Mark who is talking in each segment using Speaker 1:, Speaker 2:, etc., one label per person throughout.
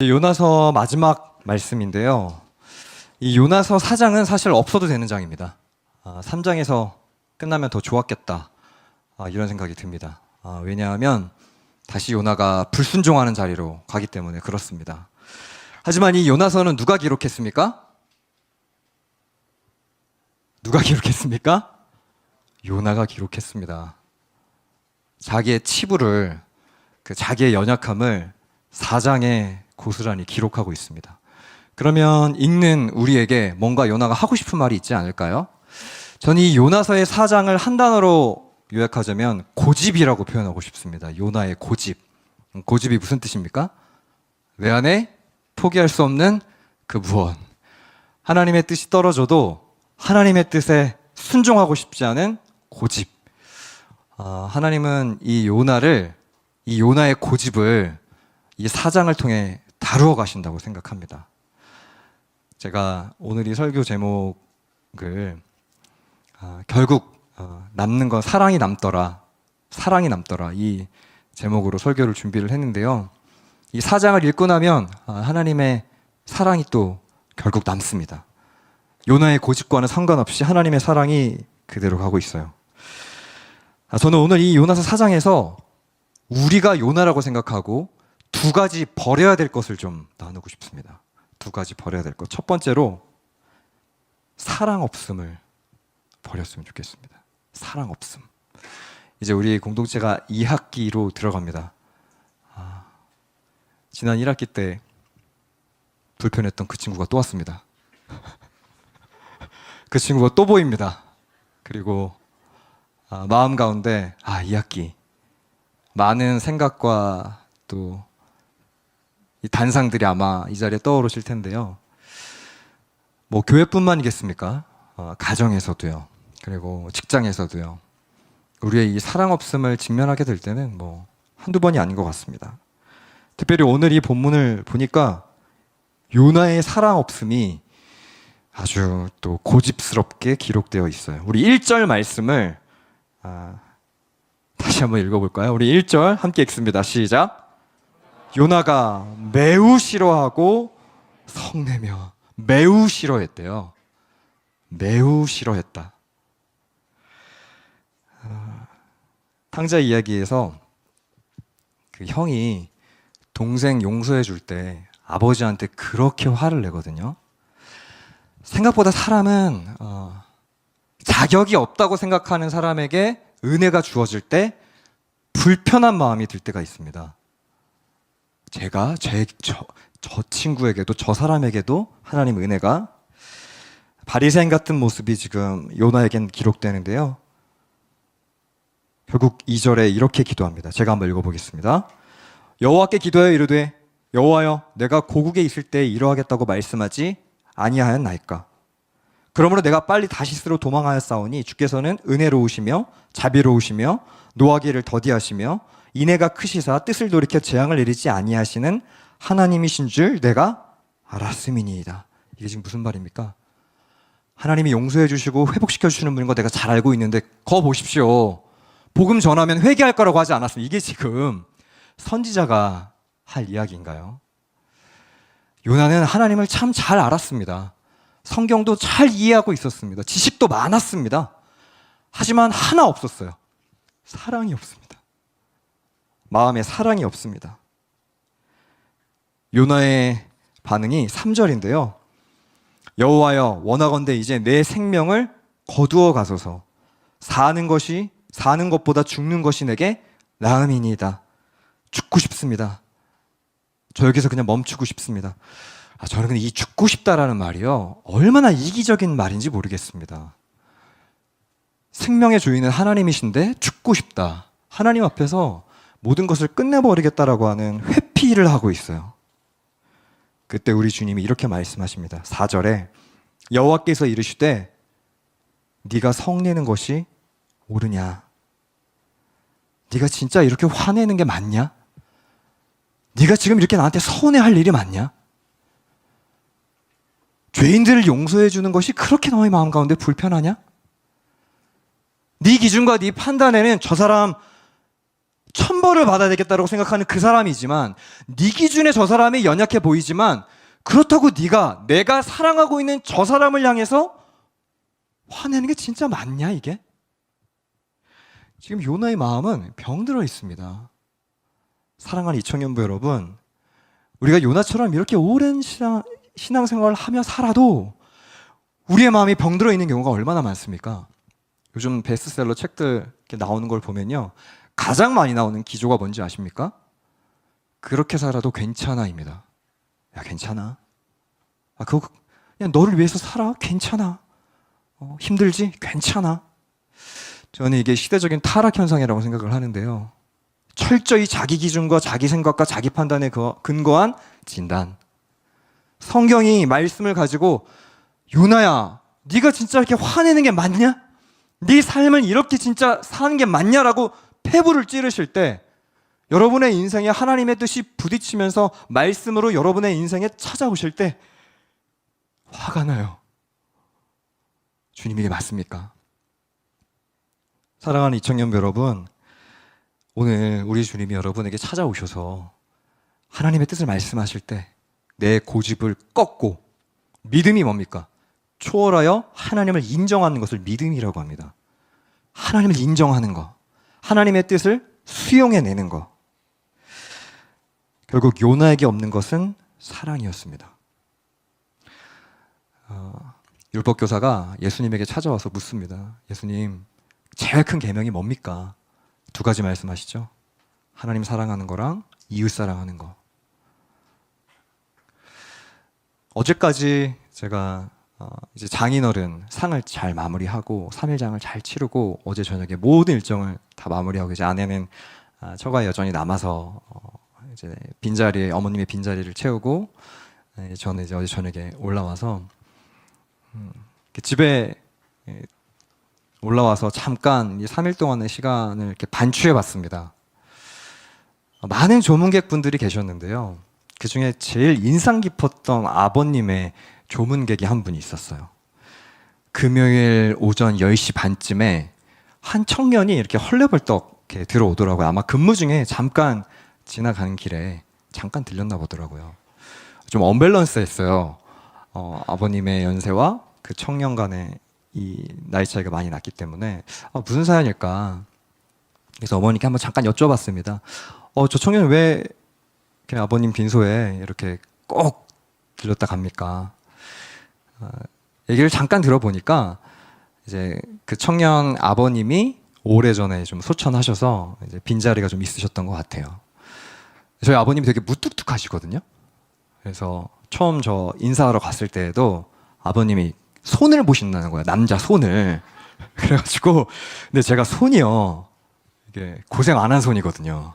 Speaker 1: 요나서 마지막 말씀인데요. 이 요나서 4장은 사실 없어도 되는 장입니다. 3장에서 끝나면 더 좋았겠다, 이런 생각이 듭니다. 왜냐하면 다시 요나가 불순종하는 자리로 가기 때문에 그렇습니다. 하지만 이 요나서는 누가 기록했습니까? 누가 기록했습니까? 요나가 기록했습니다. 자기의 치부를, 자기의 연약함을 4장에 고스란히 기록하고 있습니다. 그러면 읽는 우리에게 뭔가 요나가 하고 싶은 말이 있지 않을까요? 저는 이 요나서의 4장을 한 단어로 요약하자면 고집이라고 표현하고 싶습니다. 요나의 고집. 고집이 무슨 뜻입니까? 내 안에 포기할 수 없는 그 무언. 하나님의 뜻이 떨어져도 하나님의 뜻에 순종하고 싶지 않은 고집. 하나님은 이 요나의 고집을 이 4장을 통해 다루어 가신다고 생각합니다. 제가 오늘 이 설교 제목을 결국 남는 건 사랑이 남더라 이 제목으로 설교를 준비를 했는데요. 이 4장을 읽고 나면 하나님의 사랑이 또 결국 남습니다. 요나의 고집과는 상관없이 하나님의 사랑이 그대로 가고 있어요. 저는 오늘 이 요나서 4장에서 우리가 요나라고 생각하고 두 가지 버려야 될 것을 좀 나누고 싶습니다. 두 가지 버려야 될 것. 첫 번째로 사랑 없음을 버렸으면 좋겠습니다. 사랑 없음. 이제 우리 공동체가 2학기로 들어갑니다. 지난 1학기 때 불편했던 그 친구가 또 왔습니다. 그 친구가 또 보입니다. 그리고 마음 가운데 2학기 많은 생각과 또 이 단상들이 아마 이 자리에 떠오르실 텐데요. 뭐 교회뿐만이겠습니까? 가정에서도요. 그리고 직장에서도요. 우리의 이 사랑 없음을 직면하게 될 때는 뭐 한두 번이 아닌 것 같습니다. 특별히 오늘 이 본문을 보니까 요나의 사랑 없음이 아주 또 고집스럽게 기록되어 있어요. 우리 1절 말씀을 다시 한번 읽어볼까요? 우리 1절 함께 읽습니다. 시작. 요나가 매우 싫어하고 성내며. 매우 싫어했대요. 매우 싫어했다. 탕자 이야기에서 그 형이 동생 용서해 줄 때 아버지한테 그렇게 화를 내거든요. 생각보다 사람은 자격이 없다고 생각하는 사람에게 은혜가 주어질 때 불편한 마음이 들 때가 있습니다. 저 친구에게도, 저 사람에게도 하나님 은혜가, 바리새인 같은 모습이 지금 요나에겐 기록되는데요. 결국 2절에 이렇게 기도합니다. 제가 한번 읽어보겠습니다. 여호와께 기도하여 이르되 여호와여, 내가 고국에 있을 때 이러하겠다고 말씀하지 아니하였나이까? 그러므로 내가 빨리 다시스로 도망하였사오니 주께서는 은혜로우시며 자비로우시며 노하기를 더디하시며 인애가 크시사 뜻을 돌이켜 재앙을 내리지 아니하시는 하나님이신 줄 내가 알았음이니이다. 이게 지금 무슨 말입니까? 하나님이 용서해 주시고 회복시켜 주시는 분인 거 내가 잘 알고 있는데 거 보십시오. 복음 전하면 회개할 거라고 하지 않았습니다. 이게 지금 선지자가 할 이야기인가요? 요나는 하나님을 참 잘 알았습니다. 성경도 잘 이해하고 있었습니다. 지식도 많았습니다. 하지만 하나 없었어요. 사랑이 없습니다. 마음에 사랑이 없습니다. 요나의 반응이 3절인데요. 여호와여, 원하건대 이제 내 생명을 거두어 가소서. 사는 것보다 죽는 것이 내게 나음이니이다. 죽고 싶습니다. 저 여기서 그냥 멈추고 싶습니다. 저는 근데 이 죽고 싶다라는 말이요, 얼마나 이기적인 말인지 모르겠습니다. 생명의 주인은 하나님이신데 죽고 싶다. 하나님 앞에서 모든 것을 끝내버리겠다라고 하는 회피를 하고 있어요. 그때 우리 주님이 이렇게 말씀하십니다. 4절에 여호와께서 이르시되 네가 성내는 것이 옳으냐? 네가 진짜 이렇게 화내는 게 맞냐? 네가 지금 이렇게 나한테 서운해할 일이 맞냐? 죄인들을 용서해 주는 것이 그렇게 너의 마음 가운데 불편하냐? 네 기준과 네 판단에는 저 사람 천벌을 받아야 되겠다고 생각하는 그 사람이지만 네 기준에 저 사람이 연약해 보이지만 그렇다고 네가 내가 사랑하고 있는 저 사람을 향해서 화내는 게 진짜 맞냐 이게? 지금 요나의 마음은 병들어 있습니다. 사랑하는 이청년부 여러분, 우리가 요나처럼 이렇게 오랜 신앙생활을 하며 살아도 우리의 마음이 병들어 있는 경우가 얼마나 많습니까? 요즘 베스트셀러 책들 이렇게 나오는 걸 보면요, 가장 많이 나오는 기조가 뭔지 아십니까? 그렇게 살아도 괜찮아입니다. 야, 괜찮아. 그거 그냥 너를 위해서 살아. 괜찮아. 힘들지? 괜찮아. 저는 이게 시대적인 타락 현상이라고 생각을 하는데요. 철저히 자기 기준과 자기 생각과 자기 판단에 근거한 진단. 성경이 말씀을 가지고 요나야, 네가 진짜 이렇게 화내는 게 맞냐? 네 삶을 이렇게 진짜 사는 게 맞냐라고 폐부를 찌르실 때 여러분의 인생에 하나님의 뜻이 부딪히면서 말씀으로 여러분의 인생에 찾아오실 때 화가 나요. 주님 이게 맞습니까? 사랑하는 이청년 여러분, 오늘 우리 주님이 여러분에게 찾아오셔서 하나님의 뜻을 말씀하실 때 내 고집을 꺾고, 믿음이 뭡니까? 초월하여 하나님을 인정하는 것을 믿음이라고 합니다. 하나님을 인정하는 거, 하나님의 뜻을 수용해내는 거. 결국 요나에게 없는 것은 사랑이었습니다. 율법교사가 예수님에게 찾아와서 묻습니다. 예수님, 제일 큰 계명이 뭡니까? 두 가지 말씀하시죠. 하나님 사랑하는 거랑 이웃 사랑하는 거. 어제까지 제가 이제 장인어른 상을 잘 마무리하고 3일장을 잘 치르고 어제 저녁에 모든 일정을 다 마무리하고 이제 아내는 처가에 여전히 남아서 이제 빈자리에 어머님의 빈자리를 채우고 저는 이제 어제 저녁에 올라와서 집에 올라와서 잠깐 3일 동안의 시간을 이렇게 반추해 봤습니다. 많은 조문객분들이 계셨는데요. 그 중에 제일 인상 깊었던 아버님의 조문객이 한 분이 있었어요. 금요일 오전 10시 반쯤에 한 청년이 이렇게 헐레벌떡 이렇게 들어오더라고요. 아마 근무 중에 잠깐 지나가는 길에 잠깐 들렸나 보더라고요. 좀 언밸런스했어요. 아버님의 연세와 그 청년 간의 이 나이 차이가 많이 났기 때문에 무슨 사연일까? 그래서 어머니께 한번 잠깐 여쭤봤습니다. 저 청년 왜 이렇게 아버님 빈소에 이렇게 꼭 들렸다 갑니까? 얘기를 잠깐 들어보니까 이제 그 청년 아버님이 오래전에 좀 소천하셔서 이제 빈자리가 좀 있으셨던 것 같아요. 저희 아버님이 되게 무뚝뚝하시거든요. 그래서 처음 저 인사하러 갔을 때에도 아버님이 손을 보신다는 거예요. 남자 손을. 그래가지고 근데 제가 손이요, 이게 고생 안 한 손이거든요.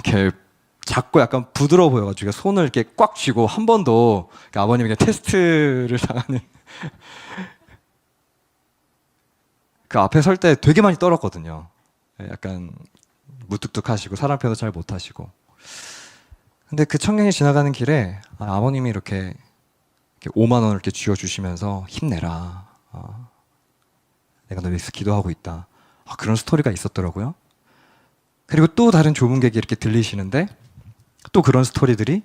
Speaker 1: 이렇게 작고 약간 부드러워 보여가지고 손을 이렇게 꽉 쥐고 한 번도 아버님에게 테스트를 당하는 그 앞에 설 때 되게 많이 떨었거든요. 약간 무뚝뚝하시고 사람 표현도 잘 못하시고. 근데 그 청년이 지나가는 길에 아버님이 이렇게 5만 원을 이렇게 쥐어주시면서 힘내라. 내가 너 위해서 기도하고 있다. 그런 스토리가 있었더라고요. 그리고 또 다른 조문객이 이렇게 들리시는데 또 그런 스토리들이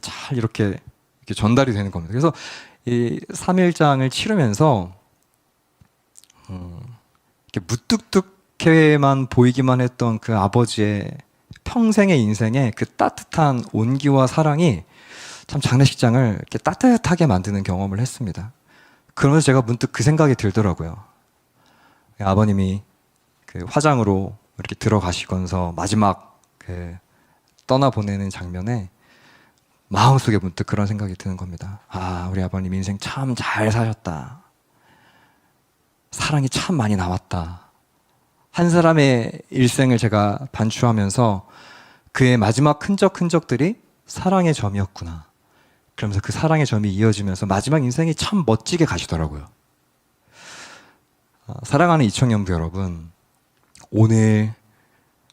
Speaker 1: 잘 이렇게 전달이 되는 겁니다. 그래서 이 3일장을 치르면서 이렇게 무뚝뚝해만 보이기만 했던 그 아버지의 평생의 인생에 그 따뜻한 온기와 사랑이 참 장례식장을 이렇게 따뜻하게 만드는 경험을 했습니다. 그러면서 제가 문득 그 생각이 들더라고요. 아버님이 그 화장으로 이렇게 들어가시면서 마지막 그 떠나보내는 장면에 마음속에 문득 그런 생각이 드는 겁니다. 우리 아버님 인생 참 잘 사셨다. 사랑이 참 많이 남았다. 한 사람의 일생을 제가 반추하면서 그의 마지막 흔적들이 사랑의 점이었구나. 그러면서 그 사랑의 점이 이어지면서 마지막 인생이 참 멋지게 가시더라고요. 사랑하는 이청년부 여러분, 오늘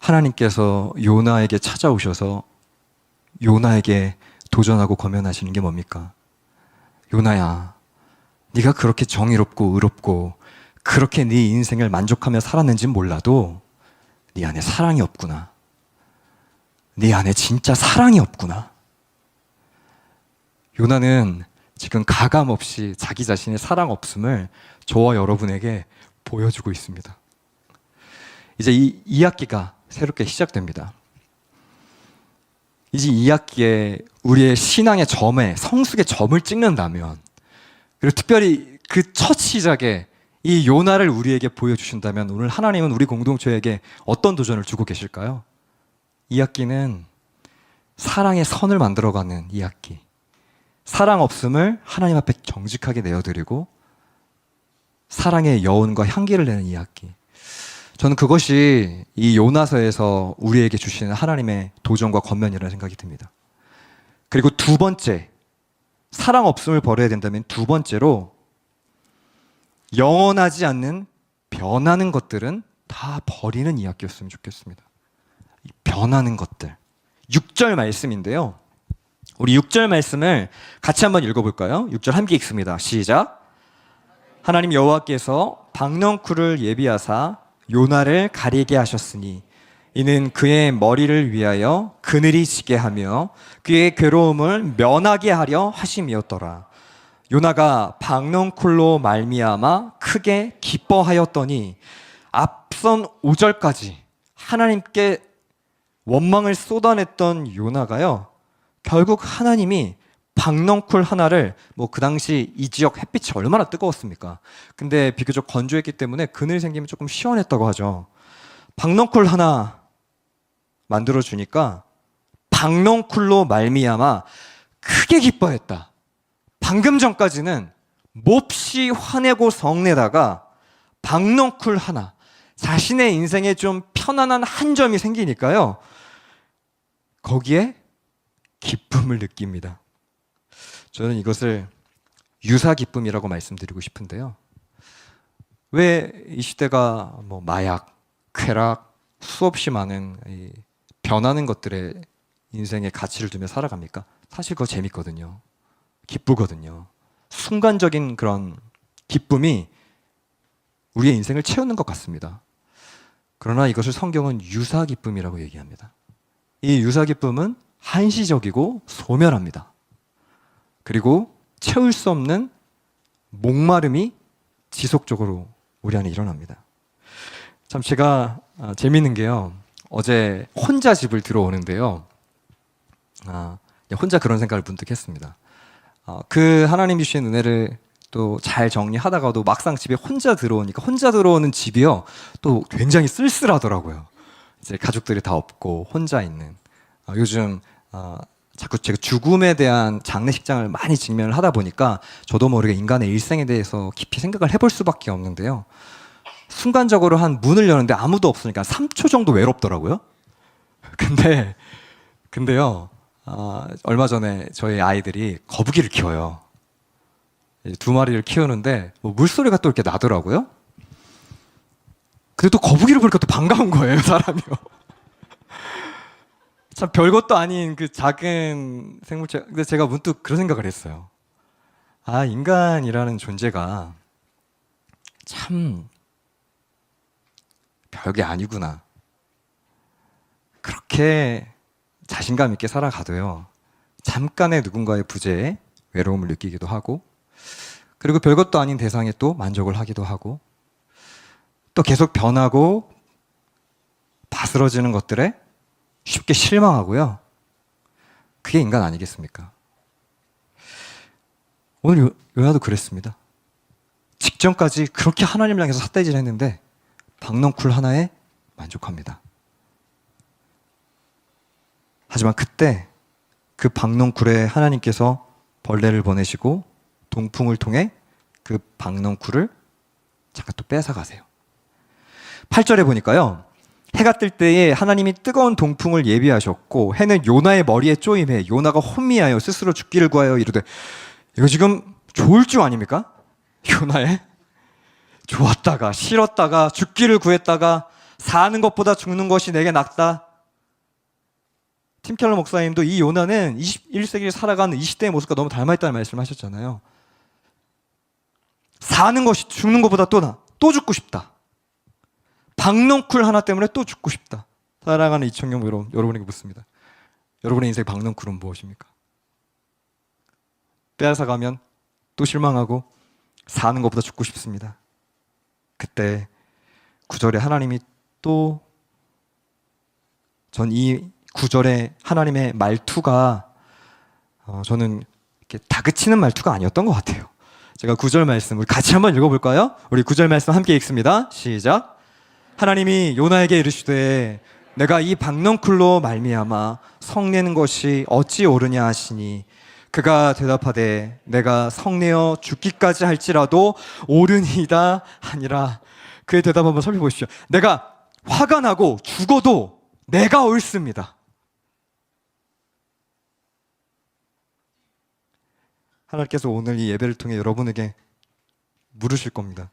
Speaker 1: 하나님께서 요나에게 찾아오셔서 요나에게 도전하고 권면하시는 게 뭡니까? 요나야, 네가 그렇게 정의롭고 의롭고 그렇게 네 인생을 만족하며 살았는지는 몰라도 네 안에 사랑이 없구나. 네 안에 진짜 사랑이 없구나. 요나는 지금 가감 없이 자기 자신의 사랑 없음을 저와 여러분에게 보여주고 있습니다. 이제 이 2학기가 새롭게 시작됩니다. 이제 2학기에 우리의 신앙의 점에, 성숙의 점을 찍는다면, 그리고 특별히 그 첫 시작에 이 요나를 우리에게 보여주신다면 오늘 하나님은 우리 공동체에게 어떤 도전을 주고 계실까요? 2학기는 사랑의 선을 만들어가는 2학기. 사랑 없음을 하나님 앞에 정직하게 내어드리고 사랑의 여운과 향기를 내는 2학기. 저는 그것이 이 요나서에서 우리에게 주시는 하나님의 도전과 권면이라는 생각이 듭니다. 그리고 두 번째, 사랑 없음을 버려야 된다면 두 번째로 영원하지 않는 변하는 것들은 다 버리는 2학기였으면 좋겠습니다. 변하는 것들. 6절 말씀인데요. 우리 6절 말씀을 같이 한번 읽어볼까요? 6절 함께 읽습니다. 시작. 하나님 여호와께서 박넝쿨을 예비하사 요나를 가리게 하셨으니 이는 그의 머리를 위하여 그늘이 지게 하며 그의 괴로움을 면하게 하려 하심이었더라. 요나가 박넝쿨로 말미암아 크게 기뻐하였더니 앞선 5절까지 하나님께 원망을 쏟아냈던 요나가요, 결국 하나님이 박넝쿨 하나를, 그 당시 이 지역 햇빛이 얼마나 뜨거웠습니까? 근데 비교적 건조했기 때문에 그늘이 생기면 조금 시원했다고 하죠. 박넝쿨 하나 만들어 주니까 박넝쿨로 말미암아 크게 기뻐했다. 방금 전까지는 몹시 화내고 성내다가 박넝쿨 하나, 자신의 인생에 좀 편안한 한 점이 생기니까요, 거기에 기쁨을 느낍니다. 저는 이것을 유사 기쁨이라고 말씀드리고 싶은데요. 왜 이 시대가 마약, 쾌락, 수없이 많은 이 변하는 것들에 인생의 가치를 두며 살아갑니까? 사실 그거 재밌거든요. 기쁘거든요. 순간적인 그런 기쁨이 우리의 인생을 채우는 것 같습니다. 그러나 이것을 성경은 유사 기쁨이라고 얘기합니다. 이 유사 기쁨은 한시적이고 소멸합니다. 그리고 채울 수 없는 목마름이 지속적으로 우리 안에 일어납니다. 참 제가 재미있는 게요, 어제 혼자 집을 들어오는데요, 혼자 그런 생각을 문득 했습니다. 그 하나님 주신 은혜를 또 잘 정리하다가도 막상 집에 혼자 들어오니까, 혼자 들어오는 집이요 또 굉장히 쓸쓸하더라고요. 이제 가족들이 다 없고 혼자 있는. 요즘 자꾸 제가 죽음에 대한 장례식장을 많이 직면을 하다 보니까 저도 모르게 인간의 일생에 대해서 깊이 생각을 해볼 수밖에 없는데요, 순간적으로 한 문을 여는데 아무도 없으니까 3초 정도 외롭더라고요. 근데요, 얼마 전에 저희 아이들이 거북이를 키워요. 2마리를 키우는데 물소리가 또 이렇게 나더라고요. 근데 또 거북이를 보니까 또 반가운 거예요, 사람이요. 참 별것도 아닌 그 작은 생물체. 근데 제가 문득 그런 생각을 했어요. 인간이라는 존재가 참 별게 아니구나. 그렇게 자신감 있게 살아가도요, 잠깐의 누군가의 부재에 외로움을 느끼기도 하고, 그리고 별것도 아닌 대상에 또 만족을 하기도 하고, 또 계속 변하고 바스러지는 것들에 쉽게 실망하고요. 그게 인간 아니겠습니까? 오늘 요나도 그랬습니다. 직전까지 그렇게 하나님을 향해서 삿대질 했는데 박넝쿨 하나에 만족합니다. 하지만 그때 그 박넝쿨에 하나님께서 벌레를 보내시고 동풍을 통해 그 박넝쿨을 잠깐 또 뺏어가세요. 8절에 보니까요, 해가 뜰 때에 하나님이 뜨거운 동풍을 예비하셨고 해는 요나의 머리에 쪼임해 요나가 혼미하여 스스로 죽기를 구하여 이르되, 이거 지금 좋을 줄 아닙니까? 요나의 좋았다가 싫었다가 죽기를 구했다가 사는 것보다 죽는 것이 내게 낫다. 팀 켈러 목사님도 이 요나는 21세기를 살아가는 20대의 모습과 너무 닮아있다는 말씀을 하셨잖아요. 사는 것이 죽는 것보다 또 죽고 싶다. 박넝쿨 하나 때문에 또 죽고 싶다. 사랑하는 이청용 여러분에게 묻습니다. 여러분의 인생 박넝쿨은 무엇입니까? 빼앗아가면 또 실망하고 사는 것보다 죽고 싶습니다. 그때 9절에 하나님이 또, 전 이 9절에 하나님의 말투가 저는 이렇게 다그치는 말투가 아니었던 것 같아요. 제가 9절 말씀 우리 같이 한번 읽어볼까요? 우리 9절 말씀 함께 읽습니다. 시작. 하나님이 요나에게 이르시되 내가 이 박넝쿨로 말미암아 성내는 것이 어찌 옳으냐 하시니 그가 대답하되 내가 성내어 죽기까지 할지라도 옳으니이다 하니라. 그의 대답 한번 살펴보십시오. 내가 화가 나고 죽어도 내가 옳습니다. 하나님께서 오늘 이 예배를 통해 여러분에게 물으실 겁니다.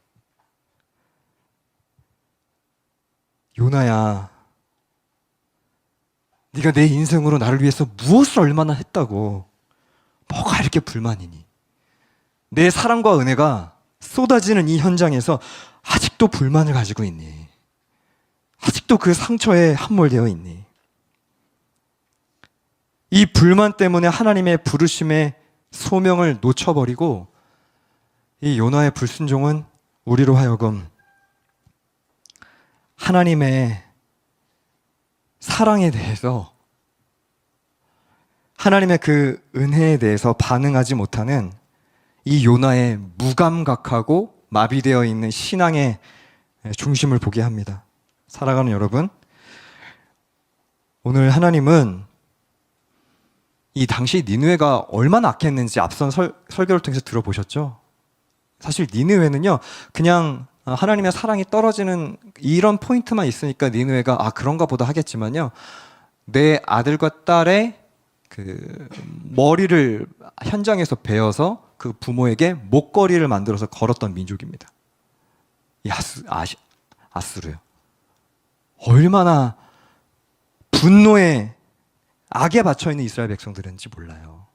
Speaker 1: 요나야, 네가 내 인생으로 나를 위해서 무엇을 얼마나 했다고 뭐가 이렇게 불만이니? 내 사랑과 은혜가 쏟아지는 이 현장에서 아직도 불만을 가지고 있니? 아직도 그 상처에 함몰되어 있니? 이 불만 때문에 하나님의 부르심의 소명을 놓쳐버리고 이 요나의 불순종은 우리로 하여금 하나님의 사랑에 대해서, 하나님의 그 은혜에 대해서 반응하지 못하는 이 요나의 무감각하고 마비되어 있는 신앙의 중심을 보게 합니다. 살아가는 여러분, 오늘 하나님은 이 당시 니느웨가 얼마나 악했는지 앞선 설교를 통해서 들어보셨죠? 사실 니느웨는요, 그냥 하나님의 사랑이 떨어지는 이런 포인트만 있으니까 니느웨가 그런가 보다 하겠지만요, 내 아들과 딸의 그 머리를 현장에서 베어서 그 부모에게 목걸이를 만들어서 걸었던 민족입니다. 이 아수르요. 얼마나 분노의 악에 받쳐있는 이스라엘 백성들인지 몰라요.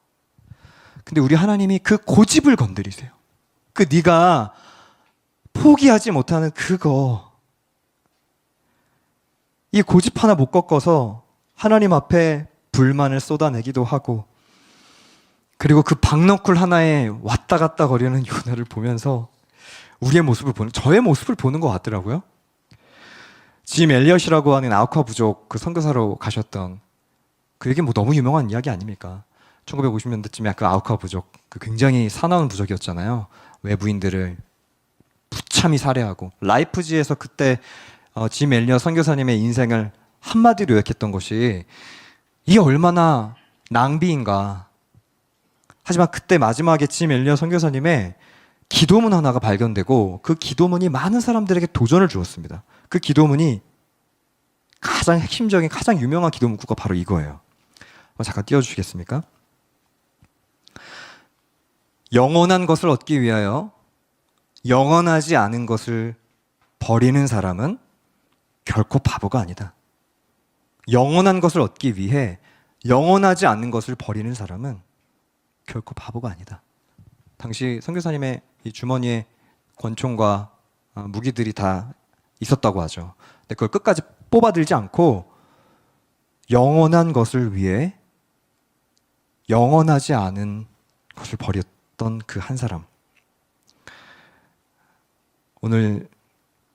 Speaker 1: 근데 우리 하나님이 그 고집을 건드리세요. 그 네가 포기하지 못하는 그거, 이 고집 하나 못 꺾어서 하나님 앞에 불만을 쏟아내기도 하고, 그리고 그 박넝쿨 하나에 왔다 갔다 거리는 요나를 보면서 우리의 모습을 보는, 저의 모습을 보는 것 같더라고요. 짐 엘리엇이라고 하는 아우카 부족 그 선교사로 가셨던, 그 얘기 뭐 너무 유명한 이야기 아닙니까? 1950년대쯤에 그 아우카 부족, 그 굉장히 사나운 부족이었잖아요. 외부인들을 무참히 살해하고, 라이프지에서 그때 짐 엘리엇 선교사님의 인생을 한마디로 요약했던 것이 이게 얼마나 낭비인가. 하지만 그때 마지막에 짐 엘리엇 선교사님의 기도문 하나가 발견되고, 그 기도문이 많은 사람들에게 도전을 주었습니다. 그 기도문이 가장 핵심적인, 가장 유명한 기도문구가 바로 이거예요. 잠깐 띄워주시겠습니까? 영원한 것을 얻기 위하여 영원하지 않은 것을 버리는 사람은 결코 바보가 아니다. 영원한 것을 얻기 위해 영원하지 않는 것을 버리는 사람은 결코 바보가 아니다. 당시 선교사님의 이 주머니에 권총과 무기들이 다 있었다고 하죠. 근데 그걸 끝까지 뽑아들지 않고 영원한 것을 위해 영원하지 않은 것을 버렸던 그 한 사람. 오늘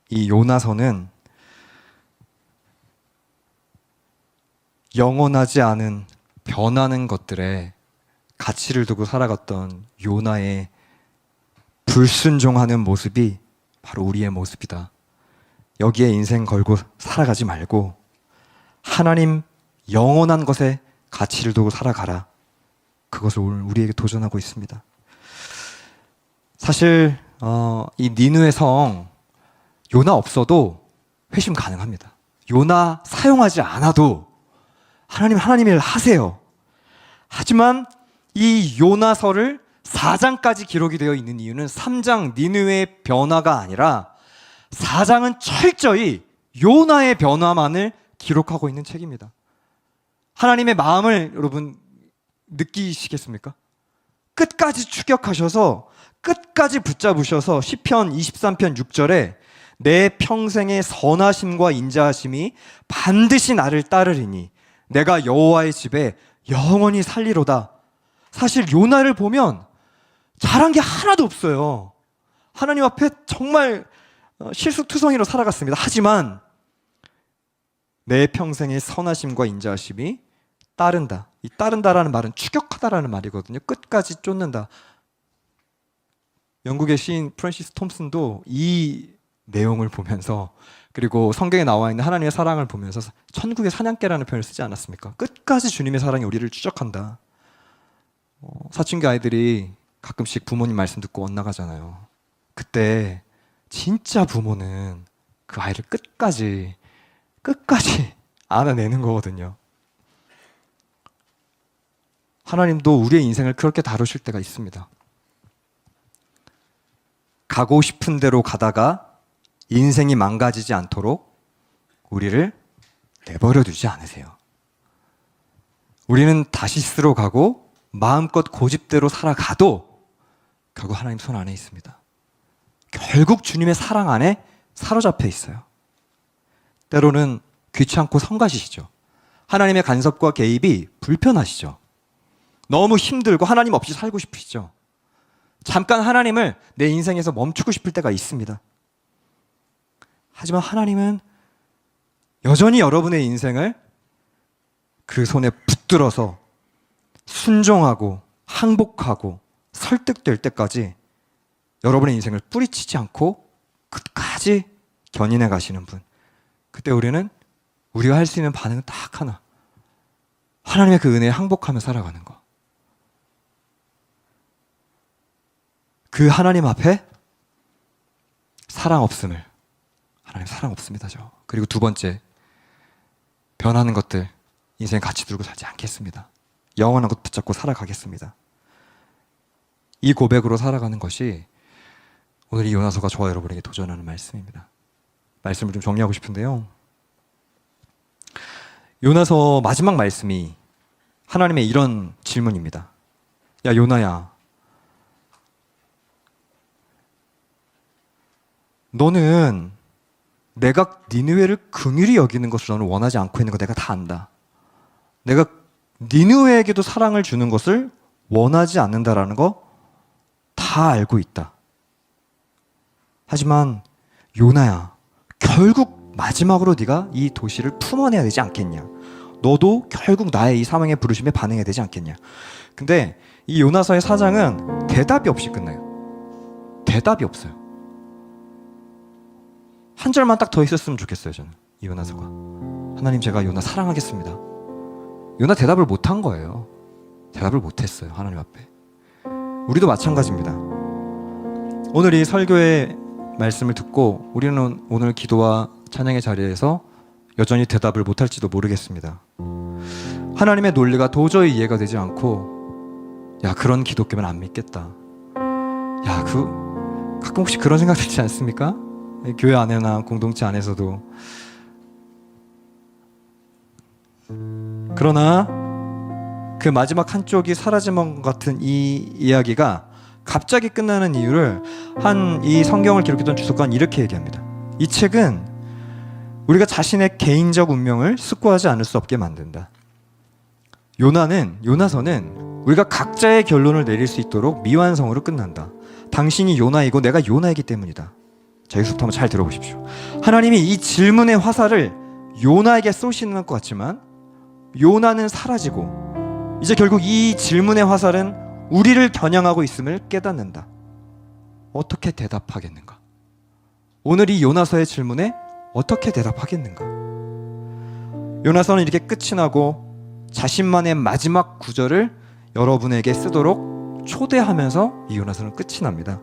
Speaker 1: 이 요나서는 영원하지 않은 변하는 것들에 가치를 두고 살아갔던 요나의 불순종하는 모습이 바로 우리의 모습이다. 여기에 인생 걸고 살아가지 말고 하나님 영원한 것에 가치를 두고 살아가라. 그것을 오늘 우리에게 도전하고 있습니다. 사실 이 니느웨 성 요나 없어도 회심 가능합니다. 요나 사용하지 않아도 하나님 일 하세요. 하지만 이 요나서를 4장까지 기록이 되어 있는 이유는 3장 니느웨의 변화가 아니라 4장은 철저히 요나의 변화만을 기록하고 있는 책입니다. 하나님의 마음을 여러분 느끼시겠습니까? 끝까지 추격하셔서 끝까지 붙잡으셔서 시편 23편 6절에 내 평생의 선하심과 인자하심이 반드시 나를 따르리니 내가 여호와의 집에 영원히 살리로다. 사실 요나를 보면 잘한 게 하나도 없어요. 하나님 앞에 정말 실수투성이로 살아갔습니다. 하지만 내 평생의 선하심과 인자하심이 따른다. 이 따른다라는 말은 추격하다라는 말이거든요. 끝까지 쫓는다. 영국의 시인 프랜시스 톰슨도 이 내용을 보면서, 그리고 성경에 나와 있는 하나님의 사랑을 보면서 천국의 사냥개라는 표현을 쓰지 않았습니까? 끝까지 주님의 사랑이 우리를 추적한다. 사춘기 아이들이 가끔씩 부모님 말씀 듣고 엇나가잖아요. 그때 진짜 부모는 그 아이를 끝까지 안아내는 거거든요. 하나님도 우리의 인생을 그렇게 다루실 때가 있습니다. 가고 싶은 대로 가다가 인생이 망가지지 않도록 우리를 내버려 두지 않으세요. 우리는 다시스로 가고 마음껏 고집대로 살아가도 결국 하나님 손 안에 있습니다. 결국 주님의 사랑 안에 사로잡혀 있어요. 때로는 귀찮고 성가시죠. 하나님의 간섭과 개입이 불편하시죠. 너무 힘들고 하나님 없이 살고 싶으시죠. 잠깐 하나님을 내 인생에서 멈추고 싶을 때가 있습니다. 하지만 하나님은 여전히 여러분의 인생을 그 손에 붙들어서 순종하고 항복하고 설득될 때까지 여러분의 인생을 뿌리치지 않고 끝까지 견인해 가시는 분. 그때 우리는 우리가 할 수 있는 반응은 딱 하나. 하나님의 그 은혜에 항복하며 살아가는 거. 그 하나님 앞에 사랑 없음을, 하나님 사랑 없습니다. 그리고 두 번째, 변하는 것들 인생 같이 들고 살지 않겠습니다. 영원한 것 붙잡고 살아가겠습니다. 이 고백으로 살아가는 것이 오늘 이 요나서가 저와 여러분에게 도전하는 말씀입니다. 말씀을 좀 정리하고 싶은데요. 요나서 마지막 말씀이 하나님의 이런 질문입니다. 야 요나야, 너는 내가 니느웨를 긍휼히 여기는 것을 너는 원하지 않고 있는 거 내가 다 안다. 내가 니느웨에게도 사랑을 주는 것을 원하지 않는다라는 거 다 알고 있다. 하지만 요나야, 결국 마지막으로 네가 이 도시를 품어내야 되지 않겠냐. 너도 결국 나의 이 사명의 부르심에 반응해야 되지 않겠냐. 근데 이 요나서의 4장은 대답이 없이 끝나요. 대답이 없어요. 한 절만 딱 더 있었으면 좋겠어요. 저는 이 요나서가, 하나님 제가 요나 사랑하겠습니다. 요나 대답을 못한 거예요. 대답을 못했어요. 하나님 앞에. 우리도 마찬가지입니다. 오늘 이 설교의 말씀을 듣고 우리는 오늘 기도와 찬양의 자리에서 여전히 대답을 못할지도 모르겠습니다. 하나님의 논리가 도저히 이해가 되지 않고, 야 그런 기독교면 안 믿겠다. 야 가끔 혹시 그런 생각 들지 않습니까? 교회 안에나 공동체 안에서도. 그러나 그 마지막 한쪽이 사라진 것 같은 이 이야기가 갑자기 끝나는 이유를 이 성경을 기록했던 주석가는 이렇게 얘기합니다. 이 책은 우리가 자신의 개인적 운명을 숙고하지 않을 수 없게 만든다. 요나서는 우리가 각자의 결론을 내릴 수 있도록 미완성으로 끝난다. 당신이 요나이고 내가 요나이기 때문이다. 자, 여기서부터 한번 잘 들어보십시오. 하나님이 이 질문의 화살을 요나에게 쏘시는 것 같지만 요나는 사라지고 이제 결국 이 질문의 화살은 우리를 겨냥하고 있음을 깨닫는다. 어떻게 대답하겠는가? 오늘 이 요나서의 질문에 어떻게 대답하겠는가? 요나서는 이렇게 끝이 나고 자신만의 마지막 구절을 여러분에게 쓰도록 초대하면서 이 요나서는 끝이 납니다.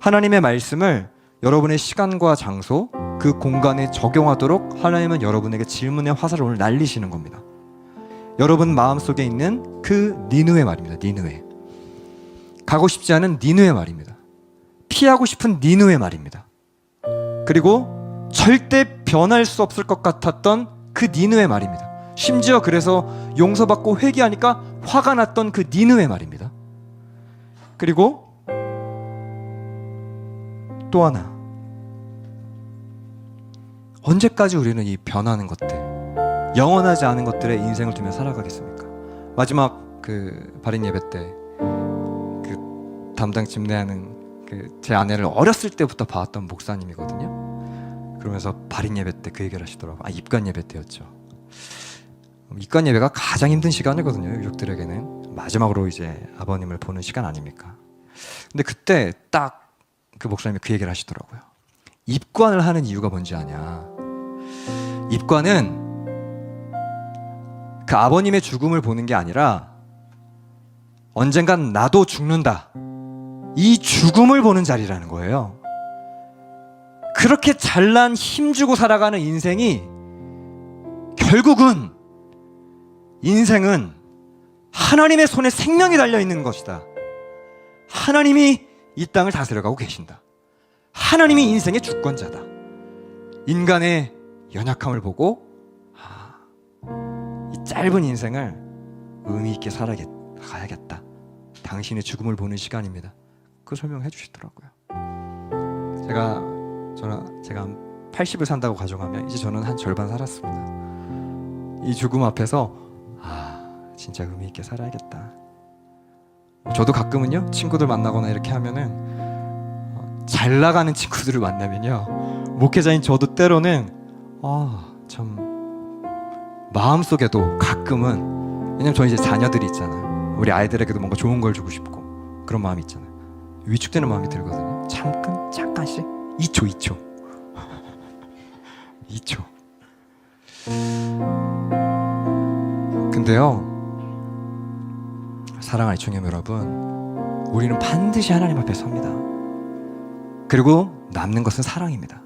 Speaker 1: 하나님의 말씀을 여러분의 시간과 장소, 그 공간에 적용하도록 하나님은 여러분에게 질문의 화살을 오늘 날리시는 겁니다. 여러분 마음속에 있는 그 니느웨 말입니다. 니느웨. 가고 싶지 않은 니느웨 말입니다. 피하고 싶은 니느웨 말입니다. 그리고 절대 변할 수 없을 것 같았던 그 니느웨 말입니다. 심지어 그래서 용서받고 회개하니까 화가 났던 그 니느웨 말입니다. 그리고 또 하나, 언제까지 우리는 이 변하는 것들, 영원하지 않은 것들의 인생을 두며 살아가겠습니까? 마지막 그 발인 예배 때 그 담당 집례하는 그 제 아내를 어렸을 때부터 봐왔던 목사님이거든요. 그러면서 발인 예배 때 그 얘기를 하시더라고요. 입관 예배 때였죠. 입관 예배가 가장 힘든 시간이거든요. 유족들에게는 마지막으로 이제 아버님을 보는 시간 아닙니까? 근데 그때 딱 그 목사님이 그 얘기를 하시더라고요. 입관을 하는 이유가 뭔지 아냐? 입관은 그 아버님의 죽음을 보는 게 아니라 언젠간 나도 죽는다, 이 죽음을 보는 자리라는 거예요. 그렇게 잘난 힘주고 살아가는 인생이 결국은 인생은 하나님의 손에 생명이 달려있는 것이다. 하나님이 이 땅을 다스려가고 계신다. 하나님이 인생의 주권자다. 인간의 연약함을 보고 이 짧은 인생을 의미 있게 살아가야겠다. 당신의 죽음을 보는 시간입니다. 그 설명해 주시더라고요. 제가 80을 산다고 가정하면 이제 저는 한 절반 살았습니다. 이 죽음 앞에서 진짜 의미 있게 살아야겠다. 저도 가끔은요, 친구들 만나거나 이렇게 하면은 잘 나가는 친구들을 만나면요, 목회자인 저도 때로는 참 마음속에도 가끔은, 왜냐면 저는 이제 자녀들이 있잖아요. 우리 아이들에게도 뭔가 좋은 걸 주고 싶고 그런 마음이 있잖아요. 위축되는 마음이 들거든요. 잠깐씩 2초 2초. 근데요, 사랑하는 청년 여러분, 우리는 반드시 하나님 앞에 섭니다. 그리고 남는 것은 사랑입니다.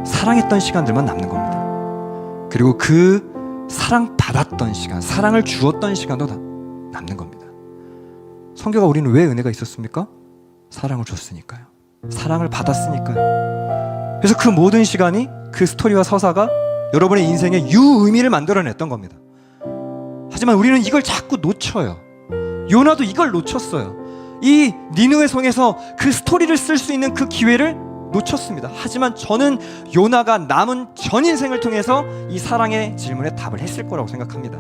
Speaker 1: 사랑했던 시간들만 남는 겁니다. 그리고 그 사랑받았던 시간, 사랑을 주었던 시간도 남는 겁니다. 성경가 우리는 왜 은혜가 있었습니까? 사랑을 줬으니까요. 사랑을 받았으니까요. 그래서 그 모든 시간이, 그 스토리와 서사가 여러분의 인생에 유의미를 만들어냈던 겁니다. 하지만 우리는 이걸 자꾸 놓쳐요. 요나도 이걸 놓쳤어요. 이 니느웨 성에서 그 스토리를 쓸 수 있는 그 기회를 놓쳤습니다. 하지만 저는 요나가 남은 전 인생을 통해서 이 사랑의 질문에 답을 했을 거라고 생각합니다.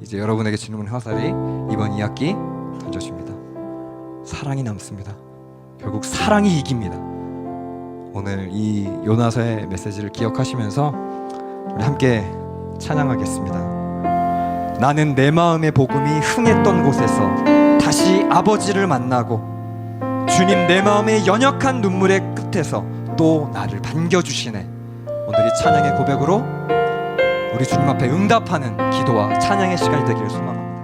Speaker 1: 이제 여러분에게 질문 화살이 이번 2학기 던져집니다. 사랑이 남습니다. 결국 사랑이 이깁니다. 오늘 이 요나서의 메시지를 기억하시면서 우리 함께 찬양하겠습니다. 나는 내 마음의 복음이 흥했던 곳에서 다시 아버지를 만나고, 주님 내 마음의 연약한 눈물의 끝에서 또 나를 반겨주시네. 오늘 이 찬양의 고백으로 우리 주님 앞에 응답하는 기도와 찬양의 시간이 되기를 소망합니다.